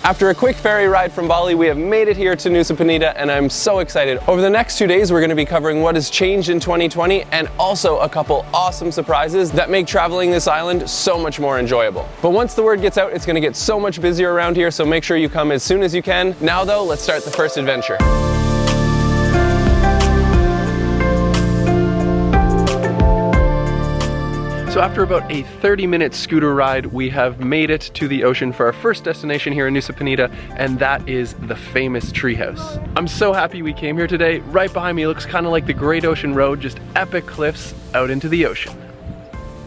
After a quick ferry ride from Bali, we have made it here to Nusa Penida, and I'm so excited. Over the next 2 days, we're going to be covering what has changed in 2020 and also a couple awesome surprises that make traveling this island so much more enjoyable. But once the word gets out, it's going to get so much busier around here, so make sure you come as soon as you can. Now though, let's start the first adventure. So after about a 30-minute scooter ride, we have made it to the ocean for our first destination here in Nusa Penida, and that is the famous Treehouse. I'm so happy we came here today. Right behind me looks kind of like the Great Ocean Road, just epic cliffs out into the ocean.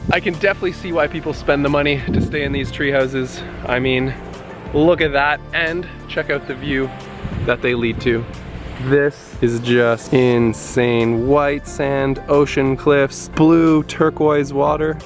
I can definitely see why people spend the money to stay in these tree houses. I mean, look at that, and check out the view that they lead to. This is just insane. White sand, ocean cliffs, blue turquoise water.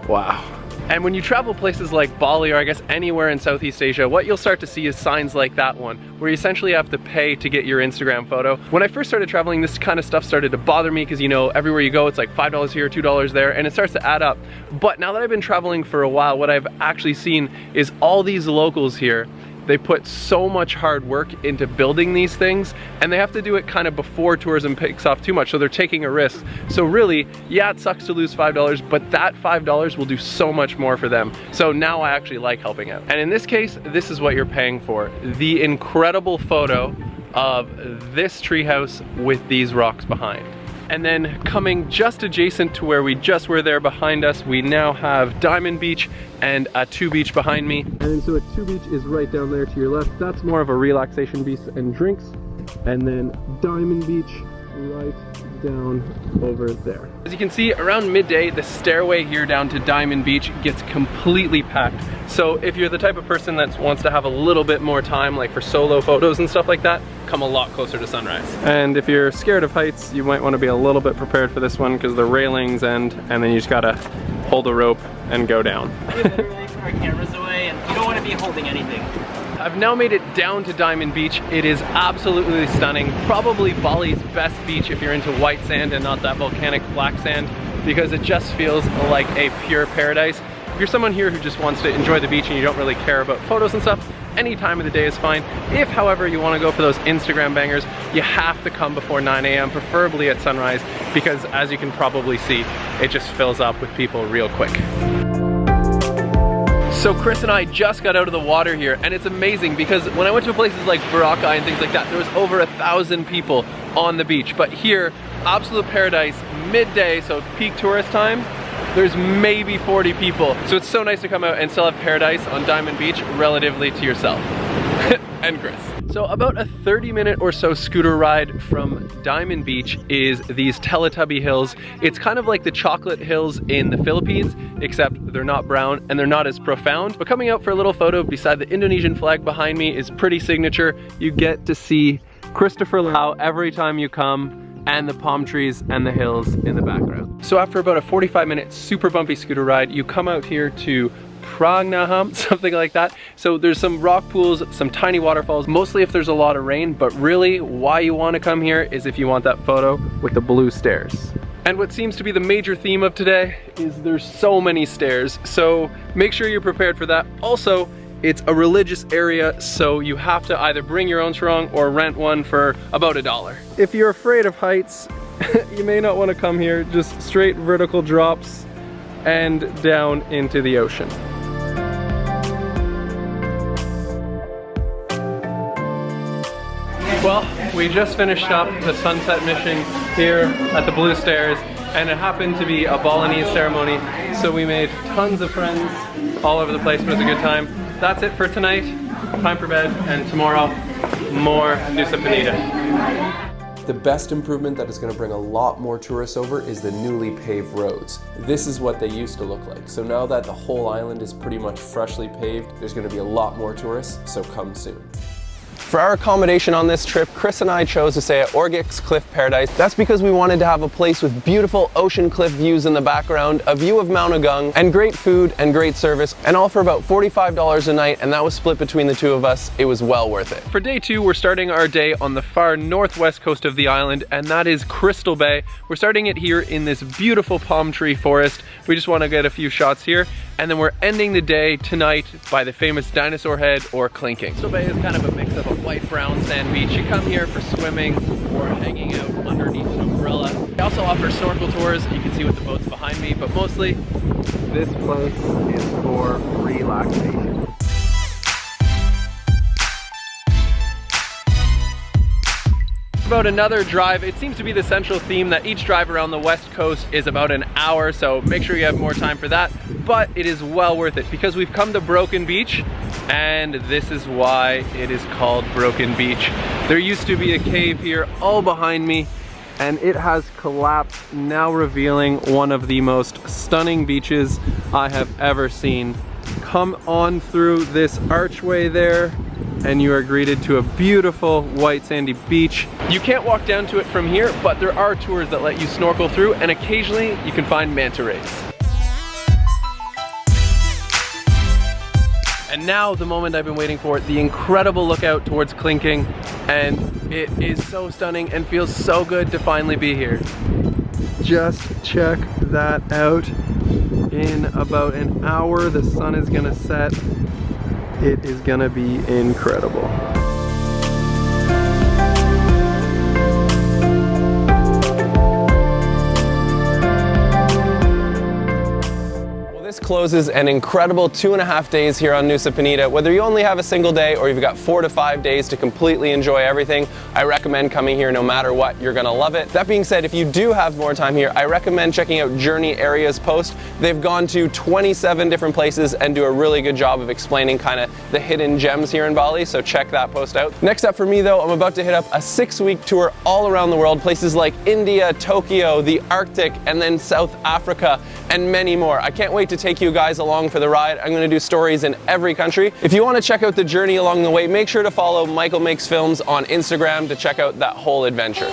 Wow. And when you travel places like Bali, or I guess anywhere in Southeast Asia, what you'll start to see is signs like that one, where you essentially have to pay to get your Instagram photo. When I first started traveling, this kind of stuff started to bother me because, you know, everywhere you go, it's like $5 here, $2 there, and it starts to add up. But now that I've been traveling for a while, what I've actually seen is all these locals here, they put so much hard work into building these things, and they have to do it kind of before tourism picks off too much, so they're taking a risk. So really, yeah, it sucks to lose $5, but that $5 will do so much more for them. So now I actually like helping out. And in this case, this is what you're paying for. The incredible photo of this treehouse with these rocks behind. And then coming just adjacent to where we just were there behind us, we now have Diamond Beach and Atu Beach behind me. And so Atu Beach is right down there to your left. That's more of a relaxation beach and drinks. And then Diamond Beach right down over there. As you can see, around midday, the stairway here down to Diamond Beach gets completely packed. So if you're the type of person that wants to have a little bit more time, like for solo photos and stuff like that, come a lot closer to sunrise. And if you're scared of heights, you might want to be a little bit prepared for this one because the railings end, and then you just gotta hold a rope and go down. We literally put our cameras away, and you don't want to be holding anything. I've now made it down to Diamond Beach. It is absolutely stunning. Probably Bali's best beach if you're into white sand and not that volcanic black sand, because it just feels like a pure paradise. If you're someone here who just wants to enjoy the beach and you don't really care about photos and stuff, any time of the day is fine. If, however, you want to go for those Instagram bangers, you have to come before 9 a.m., preferably at sunrise, because as you can probably see, it just fills up with people real quick. So Chris and I just got out of the water here, and it's amazing because when I went to places like Boracay and things like that, there was over 1,000 people on the beach. But here, absolute paradise, midday, so peak tourist time, there's maybe 40 people. So it's so nice to come out and still have paradise on Diamond Beach relatively to yourself. And Chris. So about a 30-minute or so scooter ride from Diamond Beach is these Teletubby Hills. It's kind of like the chocolate hills in the Philippines, except they're not brown and they're not as profound. But coming out for a little photo beside the Indonesian flag behind me is pretty signature. You get to see Christopher Lau every time you come, and the palm trees and the hills in the background. So after about a 45-minute super bumpy scooter ride, you come out here to Pragnaham, something like that. So there's some rock pools, some tiny waterfalls, mostly if there's a lot of rain, but really why you want to come here is if you want that photo with the blue stairs. And what seems to be the major theme of today is there's so many stairs, so make sure you're prepared for that. Also, it's a religious area, so you have to either bring your own sarong or rent one for about $1. If you're afraid of heights, you may not want to come here. Just straight vertical drops and down into the ocean. Well, we just finished up the sunset mission here at the Blue Stairs, and it happened to be a Balinese ceremony, so we made tons of friends all over the place. It was a good time. That's it for tonight. Time for bed, and tomorrow, more Nusa Penida. The best improvement that is going to bring a lot more tourists over is the newly paved roads. This is what they used to look like. So now that the whole island is pretty much freshly paved, there's going to be a lot more tourists, so come soon. For our accommodation on this trip, Chris and I chose to stay at Orgix Cliff Paradise. That's because we wanted to have a place with beautiful ocean cliff views in the background, a view of Mount Agung, and great food and great service, and all for about $45 a night, and that was split between the two of us. It was well worth it. For day 2, we're starting our day on the far northwest coast of the island, and that is Crystal Bay. We're starting it here in this beautiful palm tree forest. We just want to get a few shots here, And then we're ending the day tonight by the famous Dinosaur Head or Clinking. Nusa Bay is kind of a mix of a white brown sand beach. You come here for swimming or hanging out underneath an umbrella. We also offer snorkel tours. You can see with the boats behind me, but mostly this place is for relaxation. About another drive. It seems to be the central theme that each drive around the west coast is about an hour, so make sure you have more time for that, but it is well worth it because we've come to Broken Beach, and this is why it is called Broken Beach. There used to be a cave here all behind me, and it has collapsed, now revealing one of the most stunning beaches I have ever seen. Come on through this archway there, and you are greeted to a beautiful white sandy beach. You can't walk down to it from here, but there are tours that let you snorkel through, and occasionally you can find manta rays. And now the moment I've been waiting for, the incredible lookout towards Clinking, and it is so stunning and feels so good to finally be here. Just check that out. In about an hour, the sun is gonna set. It is gonna be incredible. This closes an incredible 2.5 days here on Nusa Penida. Whether you only have a single day or you've got 4 to 5 days to completely enjoy everything, I recommend coming here no matter what. You're gonna love it. That being said, if you do have more time here, I recommend checking out Journey Areas post. They've gone to 27 different places and do a really good job of explaining kind of the hidden gems here in Bali, so check that post out. Next up for me though, I'm about to hit up a 6-week tour all around the world, places like India, Tokyo, the Arctic, and then South Africa, and many more. I can't wait to take you guys along for the ride. I'm going to do stories in every country. If you want to check out the journey along the way, make sure to follow Michael Makes Films on Instagram to check out that whole adventure.